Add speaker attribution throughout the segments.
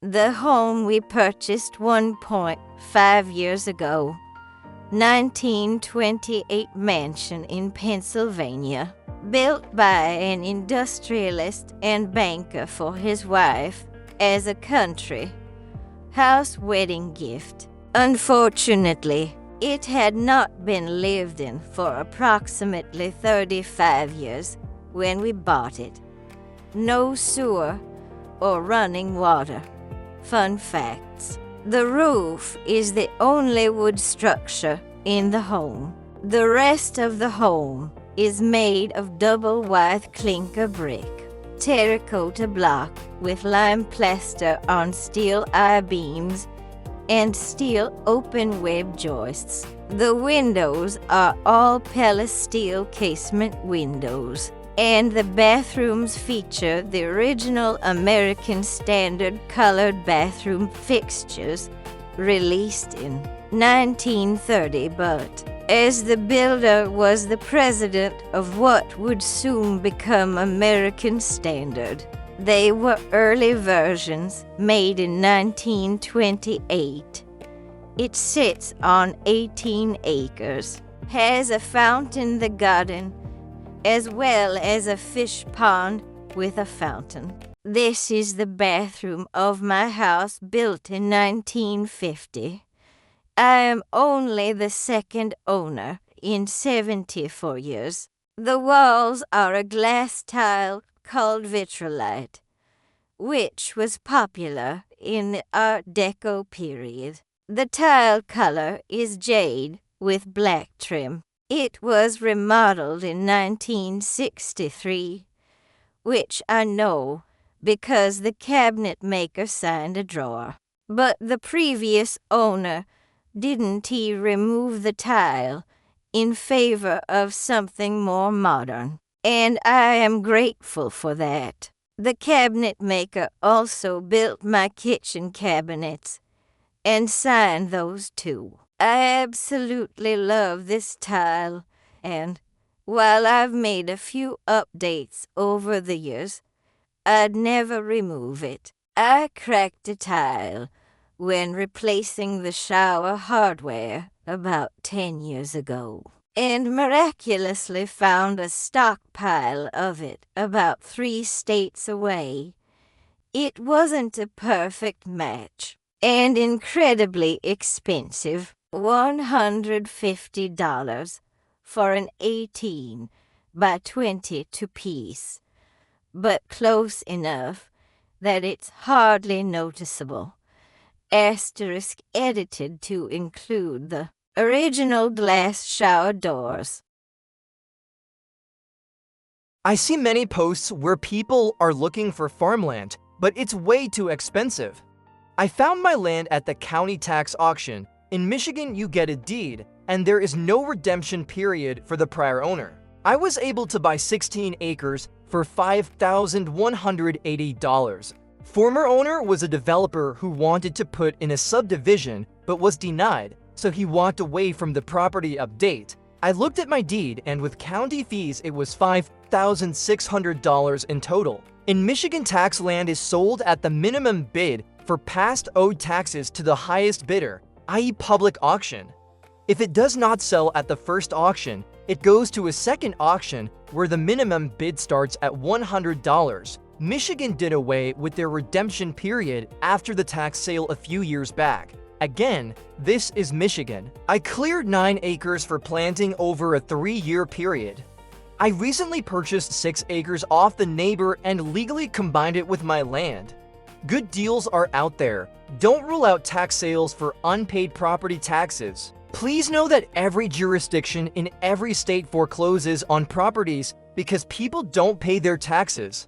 Speaker 1: The home we purchased 1.5 years ago, 1928 mansion in Pennsylvania, built by an industrialist and banker for his wife as a country house wedding gift. Unfortunately, it had not been lived in for approximately 35 years when we bought it. No sewer or running water. Fun facts. The roof is the only wood structure in the home. The rest of the home is made of double-wythe clinker brick, terracotta block with lime plaster on steel I-beams and steel open web joists. The windows are all Pella steel casement windows, and the bathrooms feature the original American Standard colored bathroom fixtures released in 1930, but as the builder was the president of what would soon become American Standard, they were early versions made in 1928. It sits on 18 acres, has a fountain in the garden, as well as a fish pond with a fountain. This is the bathroom of my house built in 1950. I am only the second owner in 74 years. The walls are a glass tile called vitrolite, which was popular in the Art Deco period. The tile color is jade with black trim. It was remodeled in 1963, which I know because the cabinet maker signed a drawer. But the previous owner didn't he remove the tile in favor of something more modern, and I am grateful for that. The cabinet maker also built my kitchen cabinets and signed those too. I absolutely love this tile, and while I've made a few updates over the years, I'd never remove it. I cracked a tile when replacing the shower hardware about 10 years ago, and miraculously found a stockpile of it about 3 states away. It wasn't a perfect match, and incredibly expensive, $150 for an 18 by 22 piece, but close enough that it's hardly noticeable. Asterisk edited to include the original glass shower doors.
Speaker 2: I see many posts where people are looking for farmland, but it's way too expensive. I found my land at the county tax auction. In Michigan, you get a deed, and there is no redemption period for the prior owner. I was able to buy 16 acres for $5,180. Former owner was a developer who wanted to put in a subdivision but was denied, so he walked away from the property update. I looked at my deed, and with county fees, it was $5,600 in total. In Michigan, tax land is sold at the minimum bid for past owed taxes to the highest bidder, i.e. public auction. If it does not sell at the first auction, it goes to a second auction where the minimum bid starts at $100. Michigan did away with their redemption period after the tax sale a few years back. Again, this is Michigan. I cleared 9 acres for planting over a 3-year period. I recently purchased 6 acres off the neighbor and legally combined it with my land. Good deals are out there. Don't rule out tax sales for unpaid property taxes. Please know that every jurisdiction in every state forecloses on properties because people don't pay their taxes.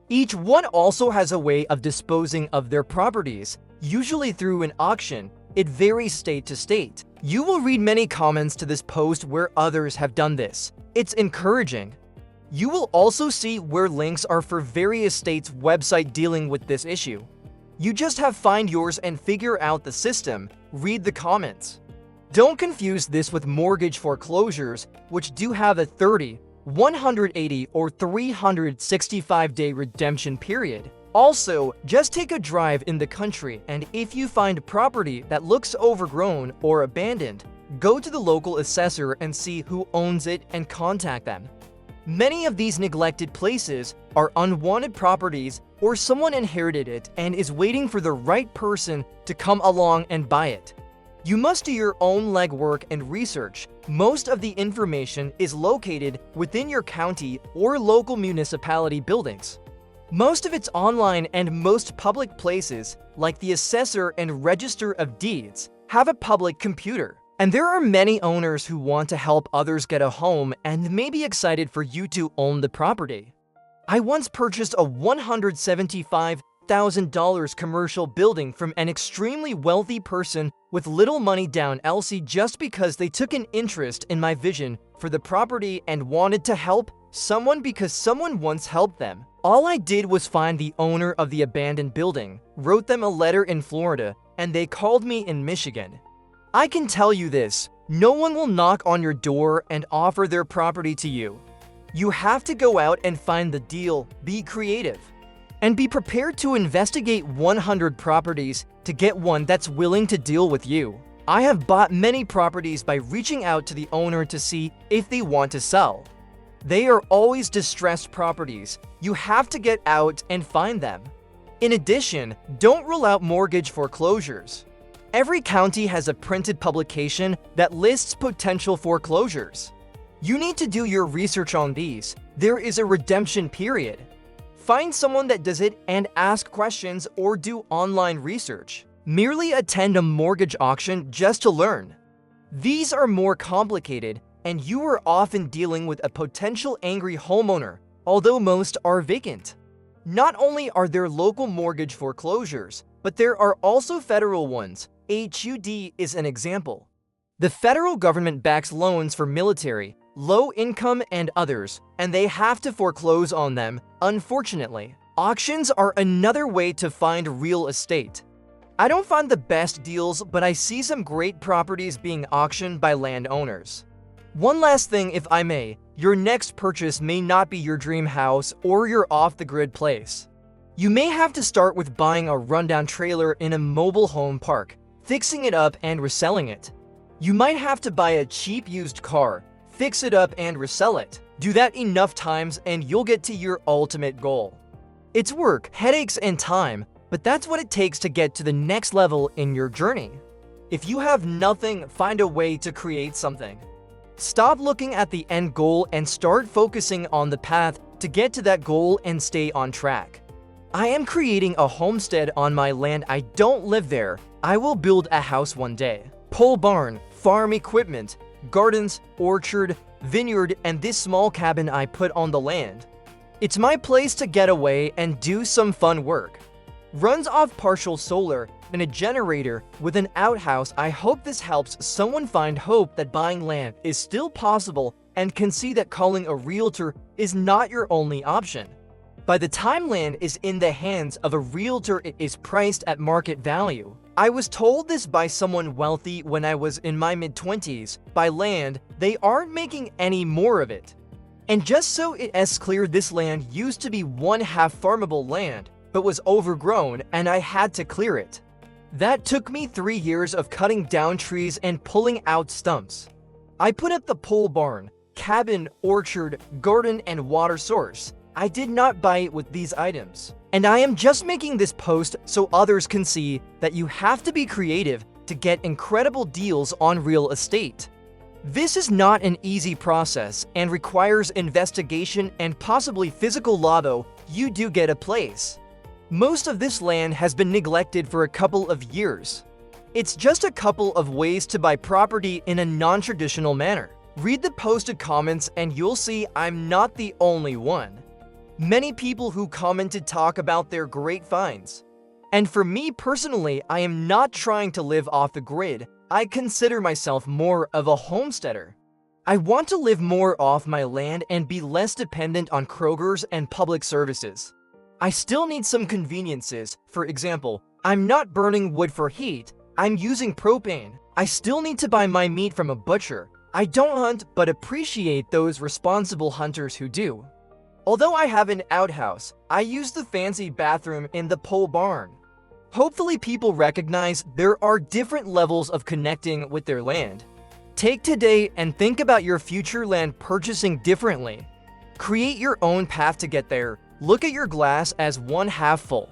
Speaker 2: Each one also has a way of disposing of their properties, usually through an auction. It varies state to state. You will read many comments to this post where others have done this. It's encouraging. You will also see where links are for various states' websites dealing with this issue. You just have to find yours and figure out the system. Read the comments. Don't confuse this with mortgage foreclosures, which do have a 30, 180, or 365-day redemption period. Also, just take a drive in the country, and if you find property that looks overgrown or abandoned, go to the local assessor and see who owns it and contact them. Many of these neglected places are unwanted properties, or someone inherited it and is waiting for the right person to come along and buy it. You must do your own legwork and research. Most of the information is located within your county or local municipality buildings. Most of it's online, and most public places, like the Assessor and Register of Deeds, have a public computer. And there are many owners who want to help others get a home and may be excited for you to own the property. I once purchased a $175,000 commercial building from an extremely wealthy person with little money down LC just because they took an interest in my vision for the property and wanted to help someone because someone once helped them. All I did was find the owner of the abandoned building, wrote them a letter in Florida, and they called me in Michigan. I can tell you this, no one will knock on your door and offer their property to you. You have to go out and find the deal, be creative, and be prepared to investigate 100 properties to get one that's willing to deal with you. I have bought many properties by reaching out to the owner to see if they want to sell. They are always distressed properties. You have to get out and find them. In addition, don't rule out mortgage foreclosures. Every county has a printed publication that lists potential foreclosures. You need to do your research on these. There is a redemption period. Find someone that does it and ask questions, or do online research. Merely attend a mortgage auction just to learn. These are more complicated, and you are often dealing with a potential angry homeowner, although most are vacant. Not only are there local mortgage foreclosures, but there are also federal ones. HUD is an example. The federal government backs loans for military, low income, and others, and they have to foreclose on them, unfortunately. Auctions are another way to find real estate. I don't find the best deals, but I see some great properties being auctioned by landowners. One last thing, if I may, your next purchase may not be your dream house or your off-the-grid place. You may have to start with buying a rundown trailer in a mobile home park, fixing it up and reselling it. You might have to buy a cheap used car, fix it up and resell it. Do that enough times and you'll get to your ultimate goal. It's work, headaches, and time, but that's what it takes to get to the next level in your journey. If you have nothing, find a way to create something. Stop looking at the end goal and start focusing on the path to get to that goal and stay on track. I am creating a homestead on my land. I don't live there. I will build a house one day. Pole barn, farm equipment, gardens, orchard, vineyard, and this small cabin I put on the land. It's my place to get away and do some fun work. Runs off partial solar and a generator with an outhouse. I hope this helps someone find hope that buying land is still possible and can see that calling a realtor is not your only option. By the time land is in the hands of a realtor, it is priced at market value. I was told this by someone wealthy when I was in my mid-20s. By land, they aren't making any more of it. And just so it is clear, this land used to be one-half farmable land, but was overgrown and I had to clear it. That took me 3 years of cutting down trees and pulling out stumps. I put up the pole barn, cabin, orchard, garden, and water source. I did not buy it with these items. And I am just making this post so others can see that you have to be creative to get incredible deals on real estate. This is not an easy process and requires investigation and possibly physical law, though you do get a place. Most of this land has been neglected for a couple of years. It's just a couple of ways to buy property in a non-traditional manner. Read the posted comments and you'll see I'm not the only one. Many people who commented talk about their great finds. And for me personally, I am not trying to live off the grid. I consider myself more of a homesteader. I want to live more off my land and be less dependent on Kroger's and public services. I still need some conveniences. For example, I'm not burning wood for heat. I'm using propane. I still need to buy my meat from a butcher. I don't hunt, but appreciate those responsible hunters who do. Although I have an outhouse, I use the fancy bathroom in the pole barn. Hopefully people recognize there are different levels of connecting with their land. Take today and think about your future land purchasing differently. Create your own path to get there. Look at your glass as one half full.